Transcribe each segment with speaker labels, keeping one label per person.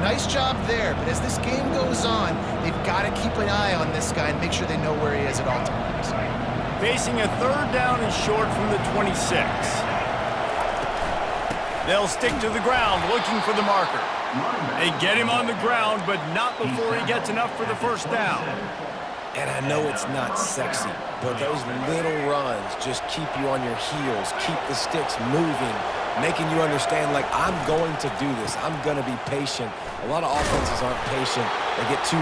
Speaker 1: nice job there, but as this game goes on, they've got to keep an eye on this guy and make sure they know where he is at all times.
Speaker 2: Facing a 3rd down and short from the 26. They'll stick to the ground looking for the marker. They get him on the ground, but not before he gets enough for the 1st down.
Speaker 3: And I know it's not sexy, but those little runs just keep you on your heels, keep the sticks moving, making you understand, like, I'm going to do this. I'm going to be patient. A lot of offenses aren't patient. They get too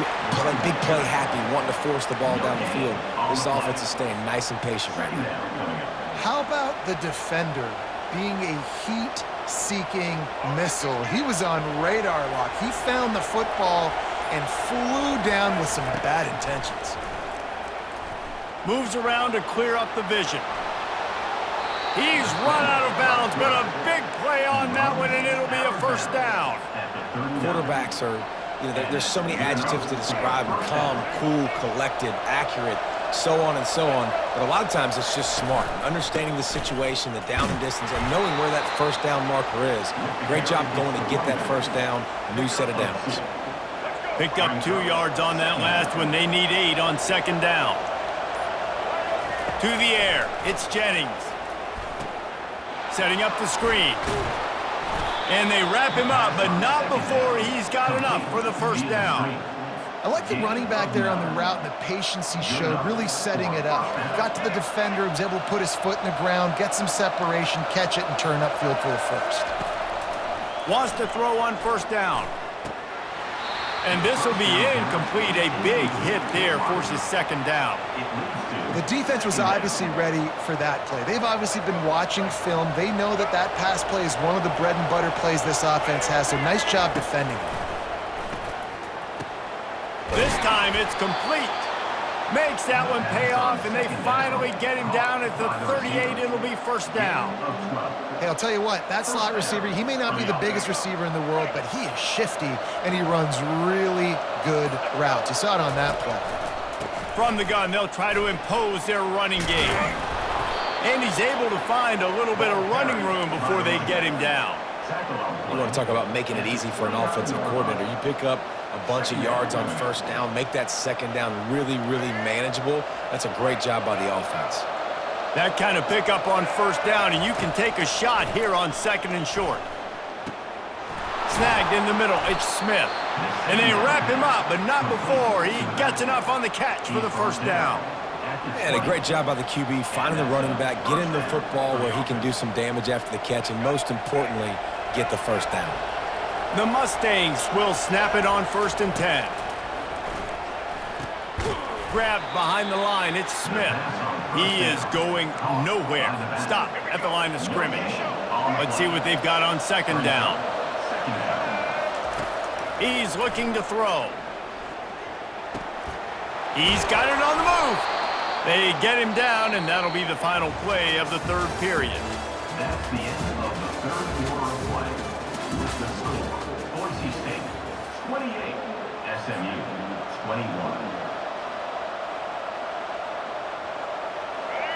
Speaker 3: big play happy, wanting to force the ball down the field. This offense is staying nice and patient right now.
Speaker 1: How about the defender being a heat-seeking missile? He was on radar lock. He found the football and flew down with some bad intentions.
Speaker 2: Moves around to clear up the vision. He's run out of bounds, but a big play on that one, and it'll be a 1st down.
Speaker 3: Quarterbacks are, there's so many adjectives to describe them: calm, cool, collected, accurate, so on and so on. But a lot of times it's just smart, understanding the situation, the down and distance, and knowing where that 1st down marker is. Great job going to get that 1st down, new set of downs.
Speaker 2: Picked up 2 yards on that last one. They need 8 on 2nd down. To the air, it's Jennings. Setting up the screen. And they wrap him up, but not before he's got enough for the 1st down.
Speaker 1: I like the running back there on the route and the patience he showed, really setting it up. He got to the defender, was able to put his foot in the ground, get some separation, catch it, and turn upfield for the 1st.
Speaker 2: Wants to throw on 1st down. And this will be incomplete. A big hit there forces 2nd down.
Speaker 1: The defense was obviously ready for that play. They've obviously been watching film. They know that that pass play is one of the bread and butter plays this offense has, so nice job defending it.
Speaker 2: This time it's complete. Makes that one pay off, and they finally get him down at the 38. It'll be 1st down.
Speaker 1: Hey, I'll tell you what, that slot receiver, he may not be the biggest receiver in the world, but he is shifty, and he runs really good routes. You saw it on that play.
Speaker 2: From the gun, they'll try to impose their running game. And he's able to find a little bit of running room before they get him down.
Speaker 3: You want to talk about making it easy for an offensive coordinator. You pick up a bunch of yards on 1st down, make that 2nd down really, really manageable. That's a great job by the offense.
Speaker 2: That kind of pickup on 1st down, and you can take a shot here on 2nd and short. Snagged in the middle, it's Smith. And they wrap him up, but not before he gets enough on the catch for the 1st down.
Speaker 3: And a great job by the QB, finding the running back, getting the football where he can do some damage after the catch, and most importantly, get the 1st down.
Speaker 2: The Mustangs will snap it on 1st and 10. Grabbed behind the line, it's Smith. He is going nowhere. Stop at the line of scrimmage. Let's see what they've got on 2nd down. He's looking to throw. He's got it on the move. They get him down, and that'll be the final play of the 3rd period.
Speaker 4: That's the end of the 3rd quarter of play. With the score, Boise State 28, SMU 21.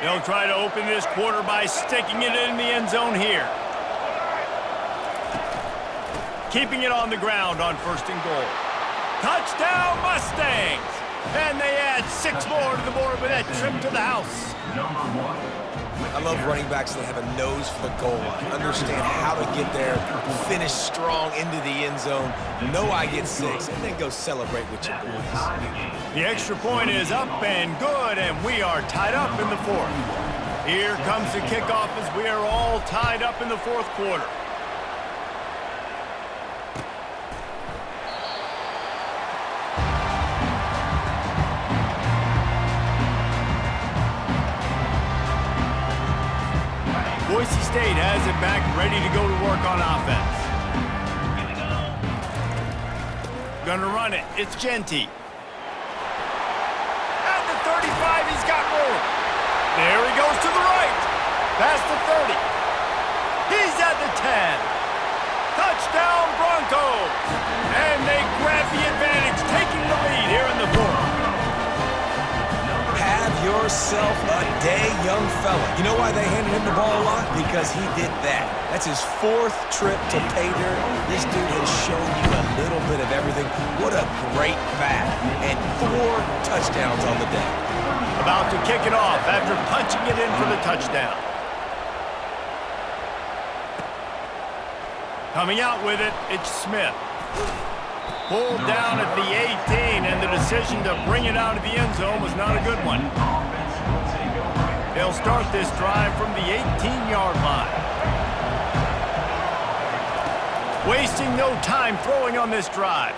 Speaker 2: They'll try to open this quarter by sticking it in the end zone here. Keeping it on the ground on 1st and goal. Touchdown, Mustangs! And they add 6 more to the board with that trip to the house.
Speaker 3: I love running backs that have a nose for the goal line, understand how to get there, finish strong into the end zone, know I get 6, and then go celebrate with your boys.
Speaker 2: The extra point is up and good, and we are tied up in the 4th. Here comes the kickoff as we are all tied up in the 4th quarter. Boise State has it back, ready to go to work on offense. Gonna run it. It's Genty. At the 35, he's got room. There he goes to the right. Past the 30. He's at the 10. Touchdown, Broncos. And they grab the advantage, taking the lead here in the 4th.
Speaker 3: Have yourself a day, young fella. You know why they handed him the ball a lot? Because he did that. That's his 4th trip to pay dirt. This dude has shown you a little bit of What a great bat. And 4 touchdowns on the day.
Speaker 2: About to kick it off after punching it in for the touchdown. Coming out with it, it's Smith. Pulled down at the 18, and the decision to bring it out of the end zone was not a good one. They'll start this drive from the 18-yard line. Wasting no time throwing on this drive.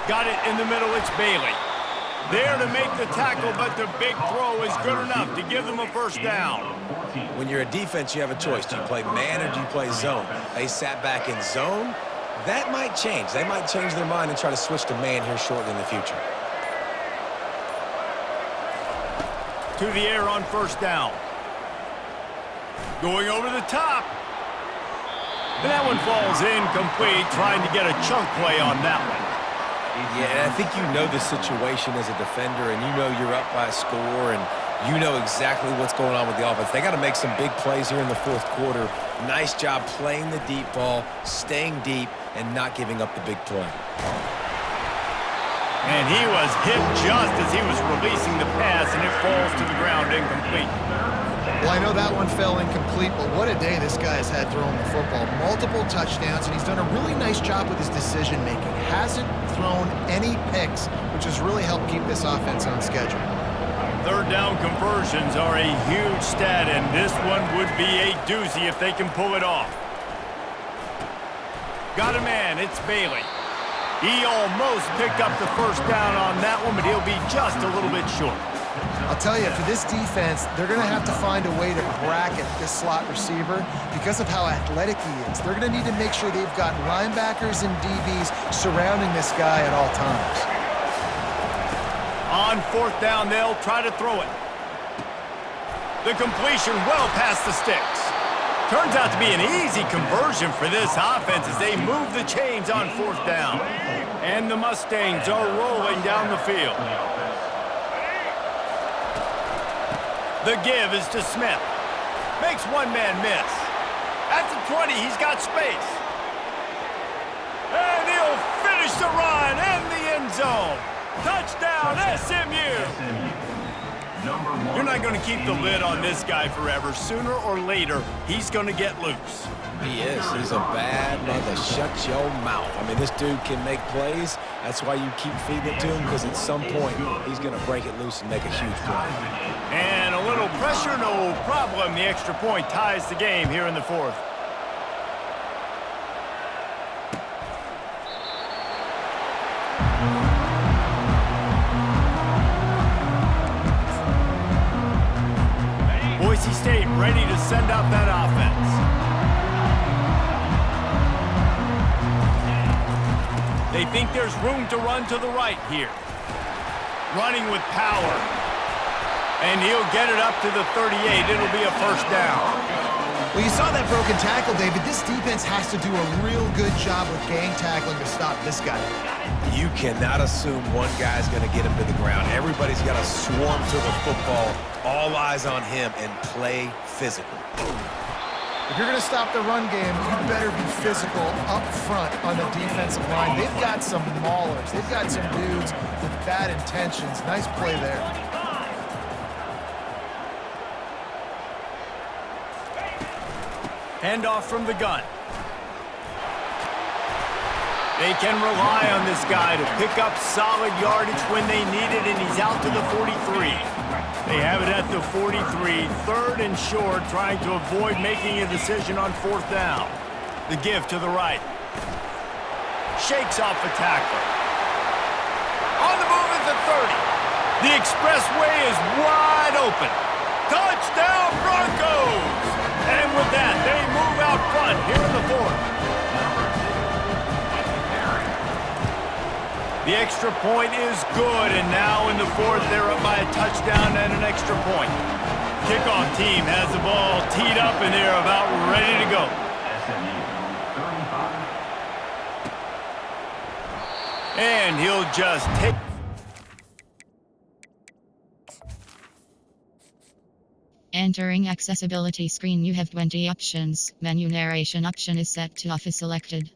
Speaker 2: Got it in the middle, it's Bailey. There to make the tackle, but the big throw is good enough to give them a first down.
Speaker 3: When you're a defense, you have a choice. Do you play man or do you play zone? They sat back in zone. That might change. They might change their mind and try to switch to man here shortly in the future.
Speaker 2: To the air on first down. Going over the top. And that one falls incomplete, trying to get a chunk play on that one.
Speaker 3: Yeah, and I think you know the situation as a defender, and you know you're up by a score, and you know exactly what's going on with the offense. They got to make some big plays here in the fourth quarter. Nice job playing the deep ball, staying deep, and not giving up the big play.
Speaker 2: And he was hit just as he was releasing the pass, and it falls to the ground incomplete.
Speaker 1: Well, I know that one fell incomplete, but what a day this guy has had throwing the football. Multiple touchdowns, and he's done a really nice job with his decision-making. Hasn't thrown any picks, which has really helped keep this offense on schedule.
Speaker 2: Third down conversions are a huge stat, and this one would be a doozy if they can pull it off. Got a man, it's Bailey. He almost picked up the first down on that one, but he'll be just a little bit short.
Speaker 1: I'll tell you, for this defense, they're going to have to find a way to bracket this slot receiver because of how athletic he is. They're going to need to make sure they've got linebackers and DBs surrounding this guy at all times.
Speaker 2: On fourth down, they'll try to throw it. The completion well past the sticks. Turns out to be an easy conversion for this offense as they move the chains on fourth down. And the Mustangs are rolling down the field. The give is to Smith. Makes one man miss. At the 20, he's got space. And he'll finish the run in the end zone. Touchdown, SMU! You're not going to keep the lid on this guy forever. Sooner or later, he's going to get loose.
Speaker 3: He is. He's a bad mother. Shut your mouth. I mean, this dude can make plays. That's why you keep feeding it to him, because at some point, he's going to break it loose and make a huge play.
Speaker 2: And a little pressure, no problem. The extra point ties the game here in the fourth. Boise State ready to send out that offense. They think there's room to run to the right here. Running with power. And he'll get it up to the 38. It'll be a first down.
Speaker 1: Well, you saw that broken tackle, David. This defense has to do a real good job with gang tackling to stop this guy.
Speaker 3: You cannot assume one guy's going to get him to the ground. Everybody's got to swarm to the football, all eyes on him, and play physical.
Speaker 1: If you're going to stop the run game, you better be physical up front on the defensive line. They've got some maulers. They've got some dudes with bad intentions. Nice play there.
Speaker 2: Handoff from the gun. They can rely on this guy to pick up solid yardage when they need it, and he's out to the 43. They have it at the 43, third and short, trying to avoid making a decision on fourth down. The give to the right. Shakes off a tackler. On the move at the 30. The expressway is wide open. Touchdown, Broncos! And with that, they move out front here in the fourth. The extra point is good, and now in the fourth, they're up by a touchdown and an extra point. Kickoff team has the ball teed up, and they're about ready to go. And he'll just take...
Speaker 5: Entering accessibility screen, you have 20 options. Menu narration option is set to off is selected.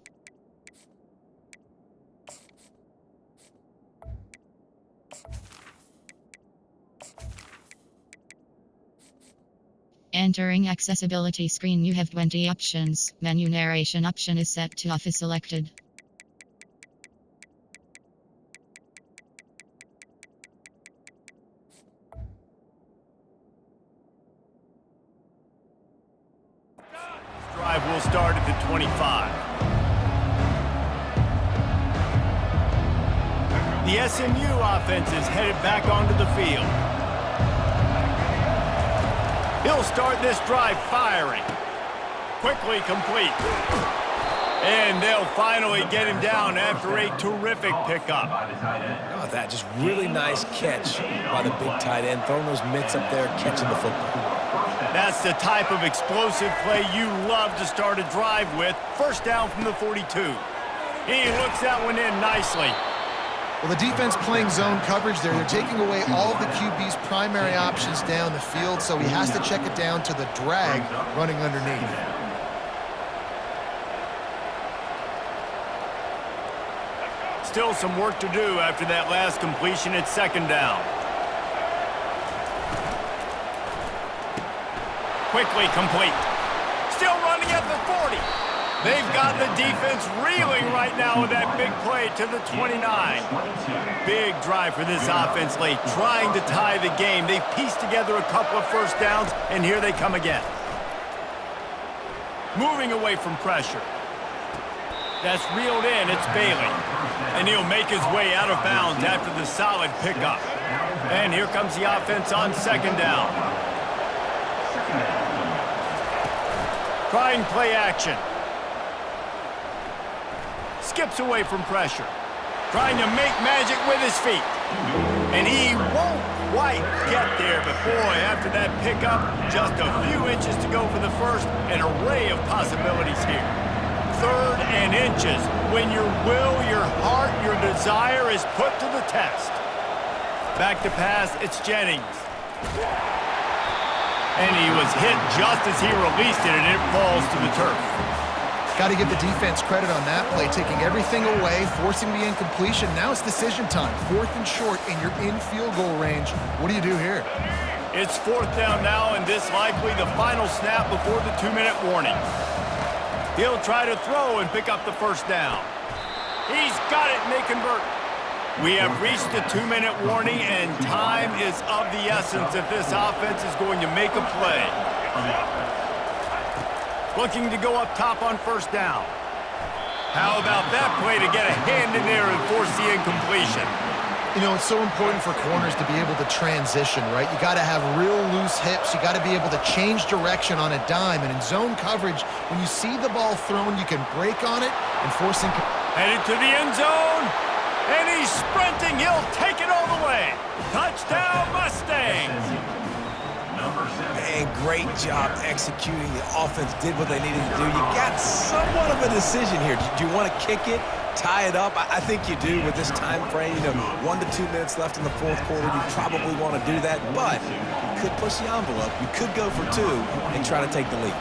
Speaker 5: Entering accessibility screen, you have 20 options. Menu narration option is set to off is selected.
Speaker 2: Drive will start at the 25. The SMU offense is headed back onto the field. He'll start this drive firing. Quickly complete. And they'll finally get him down after a terrific pickup.
Speaker 3: Oh, that just really nice catch by the big tight end, throwing those mitts up there, catching the football.
Speaker 2: That's the type of explosive play you love to start a drive with. First down from the 42. He looks that one in nicely.
Speaker 1: Well, the defense playing zone coverage there. They're taking away all of the QB's primary options down the field, so he has to check it down to the drag running underneath.
Speaker 2: Still some work to do after that last completion at second down. Quickly complete. Still running at the 40. They've got the defense reeling right now with that big play to the 29. Big drive for this offense late, trying to tie the game. They've pieced together a couple of first downs, and here they come again. Moving away from pressure. That's reeled in. It's Bailey. And he'll make his way out of bounds after the solid pickup. And here comes the offense on second down. Trying play action. Skips away from pressure. Trying to make magic with his feet. And he won't quite get there, but boy, after that pickup, just a few inches to go for the first, an array of possibilities here. Third and inches, when your will, your heart, your desire is put to the test. Back to pass, it's Jennings. And he was hit just as he released it, and it falls to the turf.
Speaker 1: Got to give the defense credit on that play, taking everything away, forcing the incompletion. Now it's decision time. 4th and short, and you're in field goal range. What do you do here?
Speaker 2: It's 4th down now, and this likely the final snap before the 2-minute warning. He'll try to throw and pick up the first down. He's got it, and they convert. We have reached the 2-minute warning, and time is of the essence if this offense is going to make a play. Looking to go up top on first down. How about that play to get a hand in there and force the incompletion?
Speaker 1: You know, it's so important for corners to be able to transition, right? You got to have real loose hips. You got to be able to change direction on a dime. And in zone coverage, when you see the ball thrown, you can break on it and force it.
Speaker 2: Headed to the end zone. And he's sprinting. He'll take it all the way. Touchdown, Mustangs.
Speaker 3: Man, great job executing. The offense did what they needed to do. You got somewhat of a decision here. Do you want to kick it, tie it up? I think you do with this time frame. You know, 1 to 2 minutes left in the fourth quarter. You probably want to do that, but you could push the envelope. You could go for 2 and try to take the lead.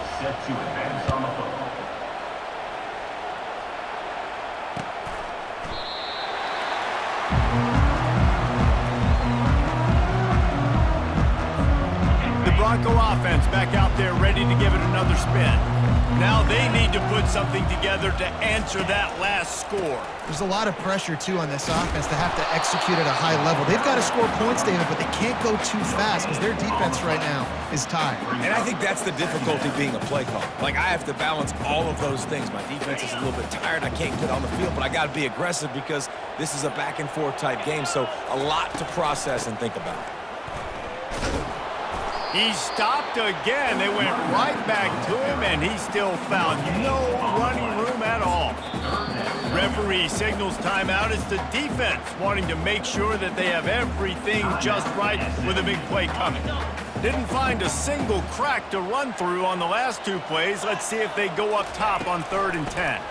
Speaker 2: Bronco offense back out there ready to give it another spin. Now they need to put something together to answer that last score.
Speaker 1: There's a lot of pressure, too, on this offense to have to execute at a high level. They've got to score points, David, but they can't go too fast because their defense right now is tired.
Speaker 3: And I think that's the difficulty being a play caller. Like, I have to balance all of those things. My defense is a little bit tired. I can't get on the field, but I got to be aggressive because this is a back-and-forth type game, so a lot to process and think about.
Speaker 2: He stopped again. They went right back to him, and he still found no running room at all. Referee signals timeout. It's the defense wanting to make sure that they have everything just right with a big play coming. Didn't find a single crack to run through on the last 2 plays. Let's see if they go up top on 3rd and 10.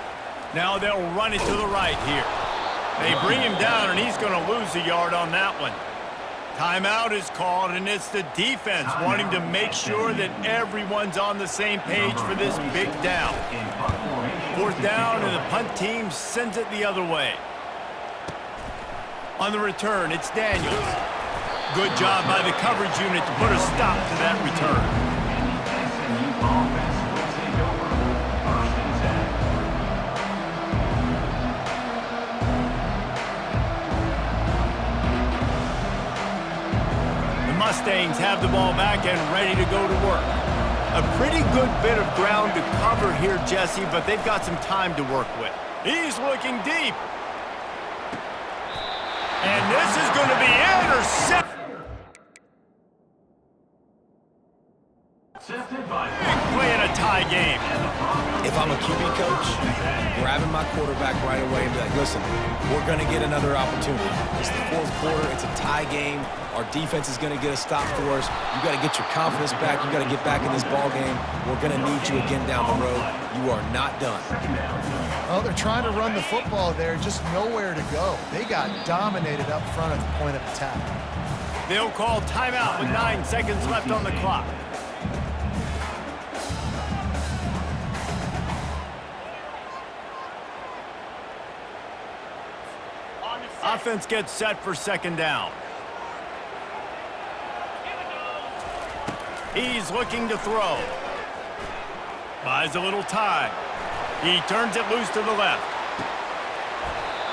Speaker 2: Now they'll run it to the right here. They bring him down, and he's going to lose a yard on that one. Timeout is called, and it's the defense wanting to make sure that everyone's on the same page for this big down. 4th down, and the punt team sends it the other way. On the return, it's Daniels. Good job by the coverage unit to put a stop to that return. Mustangs have the ball back and ready to go to work. A pretty good bit of ground to cover here, Jesse, but they've got some time to work with. He's looking deep. And this is going to be intercepted. Big play in a tie game.
Speaker 3: If I'm a QB coach, I'm grabbing my quarterback right away and be like, listen, we're going to get another opportunity. It's the fourth quarter. It's a tie game. Our defense is going to get a stop for us. You got to get your confidence back. You got to get back in this ball game. We're going to need you again down the road. You are not done.
Speaker 1: Well, they're trying to run the football there, just nowhere to go. They got dominated up front at the point of attack.
Speaker 2: They'll call timeout with 9 seconds left on the clock. Offense gets set for second down. He's looking to throw. Buys a little time. He turns it loose to the left.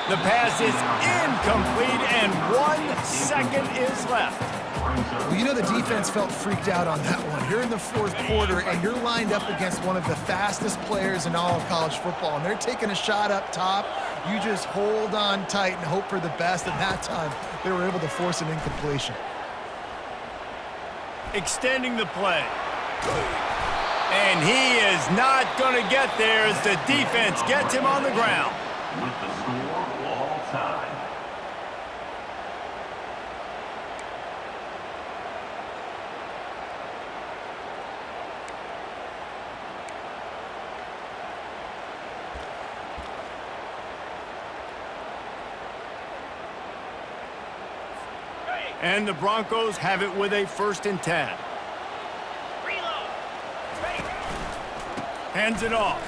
Speaker 2: The pass is incomplete, and 1 second is left.
Speaker 1: Well, you know the defense felt freaked out on that one. You're in the fourth quarter, and you're lined up against one of the fastest players in all of college football, and they're taking a shot up top. You just hold on tight and hope for the best, and that time they were able to force an incompletion.
Speaker 2: Extending the play. And he is not going to get there as the defense gets him on the ground.
Speaker 4: With the score all time.
Speaker 2: And the Broncos have it with a 1st and 10. Hands it off.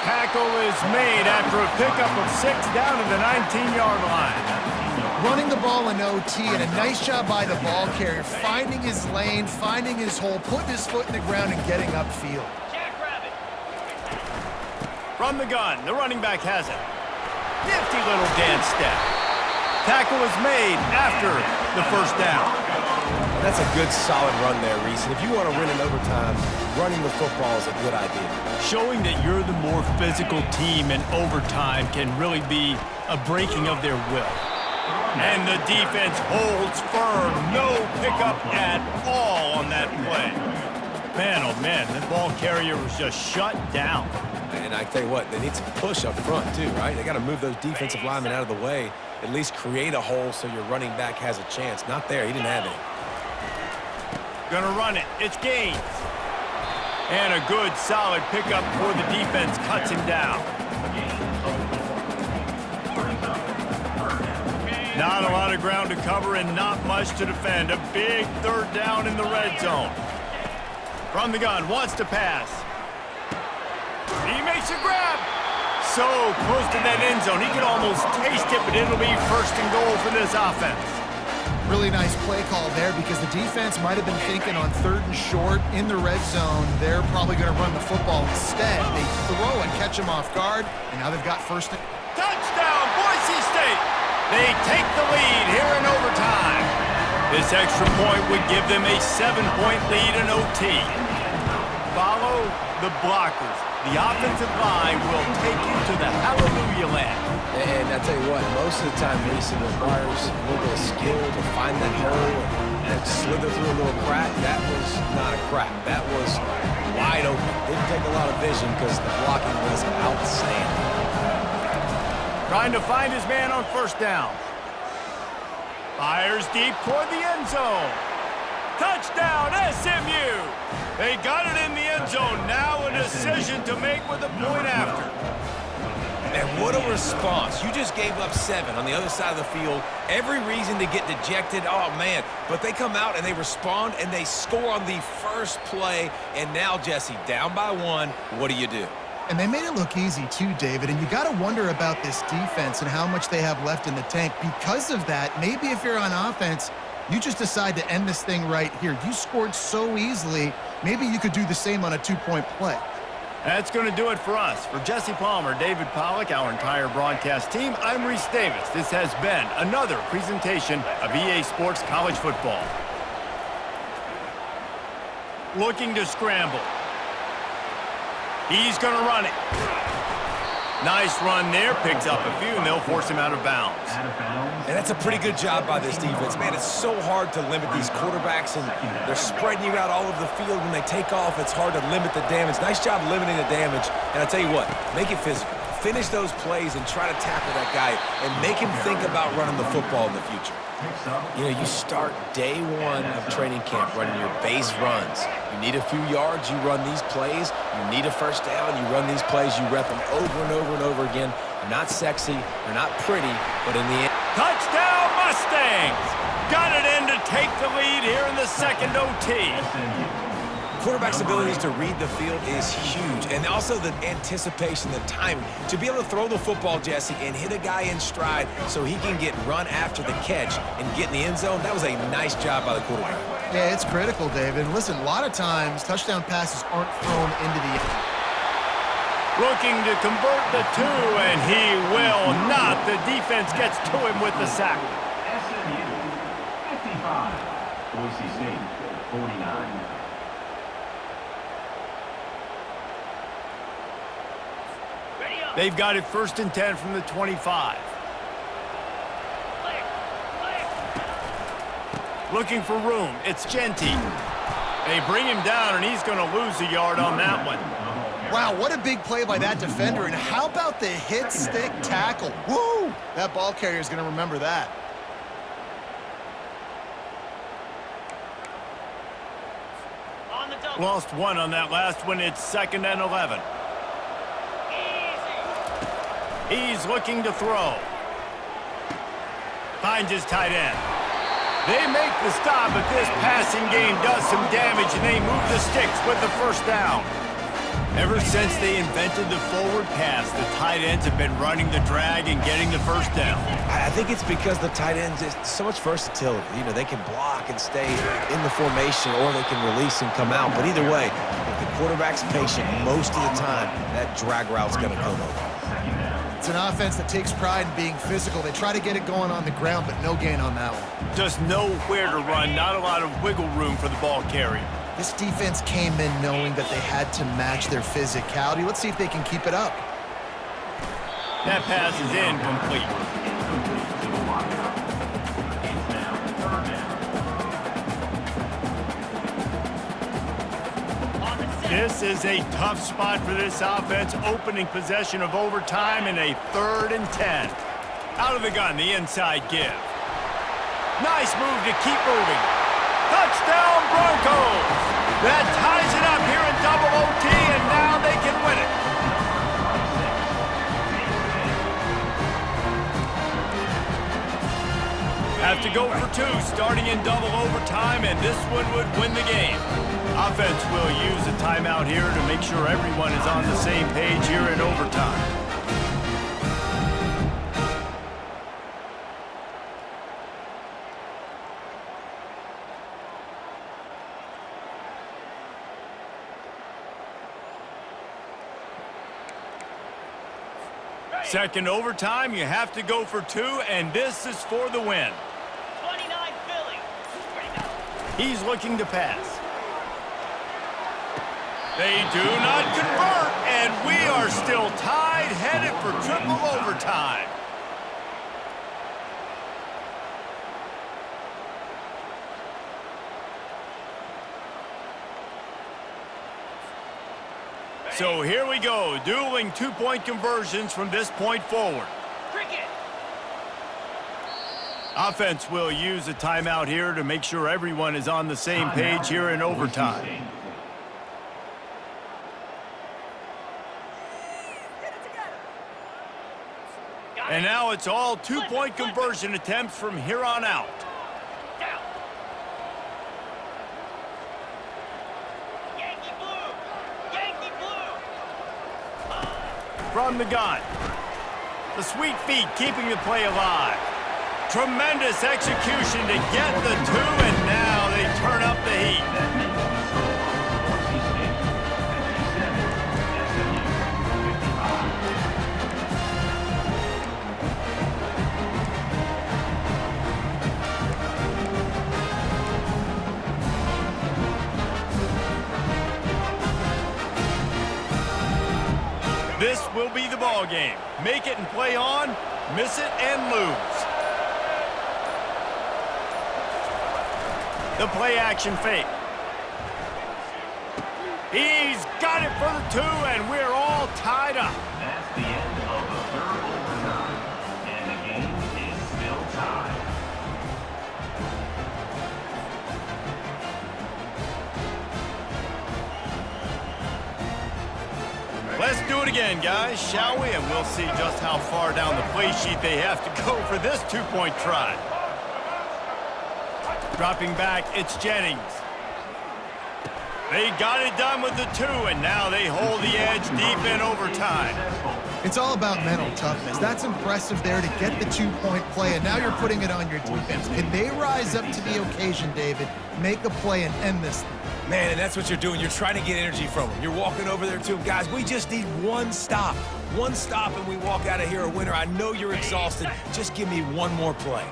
Speaker 2: Tackle is made after a pickup of 6 down to the 19-yard line.
Speaker 1: Running the ball in OT, and a nice job by the ball carrier, finding his lane, finding his hole, putting his foot in the ground, and getting upfield.
Speaker 2: From the gun, the running back has it. Nifty little dance step. Tackle is made after the 1st down.
Speaker 3: That's a good, solid run there, Reese. And if you want to win in overtime, running the football is a good idea.
Speaker 2: Showing that you're the more physical team in overtime can really be a breaking of their will. And the defense holds firm. No pickup at all on that play. Man, oh man, the ball carrier was just shut down.
Speaker 3: And I tell you what, they need some push up front too, right? They got to move those defensive linemen out of the way, at least create a hole so your running back has a chance. Not there. He didn't have any.
Speaker 2: Gonna run it. It's Gaines. And a good, solid pickup before the defense cuts him down. Not a lot of ground to cover and not much to defend. A big 3rd down in the red zone. From the gun, wants to pass. He makes a grab. So close to that end zone. He could almost taste it, but it'll be 1st and goal for this offense.
Speaker 1: Really nice play call there because the defense might have been thinking on 3rd and short in the red zone. They're probably going to run the football instead. They throw and catch him off guard, and now they've got 1st and...
Speaker 2: Touchdown, Boise State! They take the lead here in overtime. This extra point would give them a 7-point lead in OT. Follow the blockers. The offensive line will take you to the hallelujah land.
Speaker 3: And I tell you what, most of the time, Reese, it requires a little bit of skill to find that hole and slither through a little crack. That was not a crack. That was wide open. Didn't take a lot of vision because the blocking was outstanding.
Speaker 2: Trying to find his man on 1st down. Fires deep toward the end zone. Touchdown, SMU! They got it in the end zone. Now a decision to make with a point after.
Speaker 3: And what a response. You just gave up 7 on the other side of the field. Every reason to get dejected. Oh, man. But they come out and they respond and they score on the first play. And now, Jesse, down by 1, what do you do?
Speaker 1: And they made it look easy too, David, and you got to wonder about this defense and how much they have left in the tank. Because of that, maybe if you're on offense, you just decide to end this thing right here. You scored so easily, maybe you could do the same on a 2-point play.
Speaker 2: That's going to do it for us. For Jesse Palmer, David Pollack, our entire broadcast team, I'm Reese Davis. This has been another presentation of EA Sports College Football. Looking to scramble. He's going to run it. Nice run there. Picks up a few, and they'll force him out of bounds.
Speaker 3: And that's a pretty good job by this defense. Man, it's so hard to limit these quarterbacks, and they're spreading you out all over the field. When they take off, it's hard to limit the damage. Nice job limiting the damage. And I tell you what, make it physical. Finish those plays and try to tackle that guy and make him think about running the football in the future. You know, you start day one of training camp running your base runs. You need a few yards, you run these plays. You need a first down, you run these plays. You rep them over and over and over again. They're not sexy, they're not pretty, but in the end...
Speaker 2: Touchdown Mustangs! Got it in to take the lead here in the second OT.
Speaker 3: Quarterback's abilities to read the field is huge, and also the anticipation, the timing. To be able to throw the football, Jesse, and hit a guy in stride so he can get run after the catch and get in the end zone, that was a nice job by the quarterback.
Speaker 1: Yeah, it's critical, David. And listen, a lot of times touchdown passes aren't thrown into the...
Speaker 2: Looking to convert the two, and he will not. The defense gets to him with the sack.
Speaker 4: SMU 55, Boise State 49.
Speaker 2: They've got it 1st and 10 from the 25. Looking for room. It's Genty. They bring him down, and he's going to lose a yard on that one.
Speaker 1: Wow, what a big play by that defender. And how about the hit stick tackle? Woo! That ball carrier is going to remember that.
Speaker 2: Lost one on that last one. It's 2nd and 11. He's looking to throw. Finds his tight end. They make the stop, but this passing game does some damage, and they move the sticks with the first down. Ever since they invented the forward pass, the tight ends have been running the drag and getting the first down.
Speaker 3: I think it's because the tight ends, there's so much versatility. You know, they can block and stay in the formation, or they can release and come out. But either way, if the quarterback's patient, most of the time, that drag route's going to come over.
Speaker 1: It's an offense that takes pride in being physical. They try to get it going on the ground, but no gain on that one.
Speaker 2: Just nowhere to run, not a lot of wiggle room for the ball carrier.
Speaker 1: This defense came in knowing that they had to match their physicality. Let's see if they can keep it up.
Speaker 2: That pass is incomplete. This is a tough spot for this offense. Opening possession of overtime in a 3rd and 10. Out of the gun, the inside give. Nice move to keep moving. Touchdown Broncos! That ties it up here in double OT, and now they can win it. Have to go for 2, starting in double overtime, and this one would win the game. Offense will use a timeout here to make sure everyone is on the same page here in overtime. Second overtime, you have to go for 2, and this is for the win.
Speaker 6: 29 Philly.
Speaker 2: He's looking to pass. They do not convert, and we are still tied, headed for triple overtime. So here we go, dueling 2-point conversions from this point forward.
Speaker 6: Cricket.
Speaker 2: Offense will use a timeout here to make sure everyone is on the same page here in overtime. And now it's all 2-point conversion attempts from here on out.
Speaker 6: Down. Yankee blue. Yankee blue.
Speaker 2: From the gun. The sweet feet keeping the play alive. Tremendous execution to get the 2, and now they turn up the heat. ball game. Make it and play on, miss it and lose. The play action fake. He's got it for the 2, and we're all tied up.
Speaker 4: That's the end of the third overtime, and the game is still tied.
Speaker 2: Let's do it again, guys, shall we? And we'll see just how far down the play sheet they have to go for this 2-point try. Dropping back, it's Jennings. They got it done with the 2, and now they hold the edge deep in overtime.
Speaker 1: It's all about mental toughness. That's impressive there to get the 2-point play, and now you're putting it on your defense. Can they rise up to the occasion, David, make a play and end this thing?
Speaker 3: Man, and that's what you're doing. You're trying to get energy from them. You're walking over there to them. Guys, we just need one stop. One stop, and we walk out of here a winner. I know you're exhausted. Just give me one more play.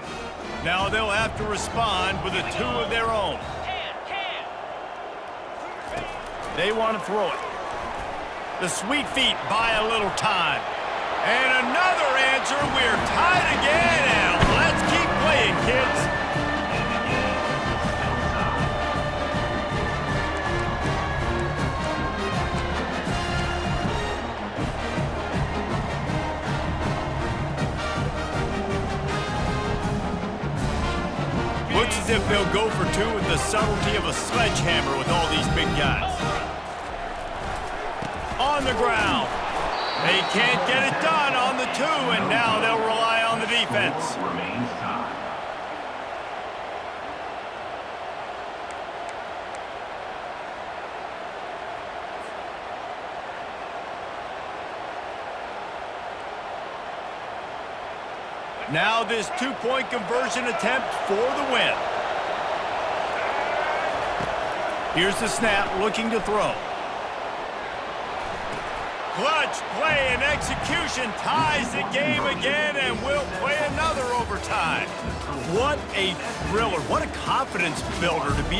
Speaker 2: Now they'll have to respond with a 2 of their own. They want to throw it. The sweet feet buy a little time. And another answer. We're tied again, and let's keep playing, kids. Looks as if they'll go for 2 with the subtlety of a sledgehammer with all these big guys. On the ground. They can't get it done on the 2, and now they'll rely on the defense.
Speaker 4: Remains tied.
Speaker 2: Now this 2-point conversion attempt for the win. Here's the snap, looking to throw. Clutch play and execution ties the game again, and we'll play another overtime. What a thriller. What a confidence builder to be able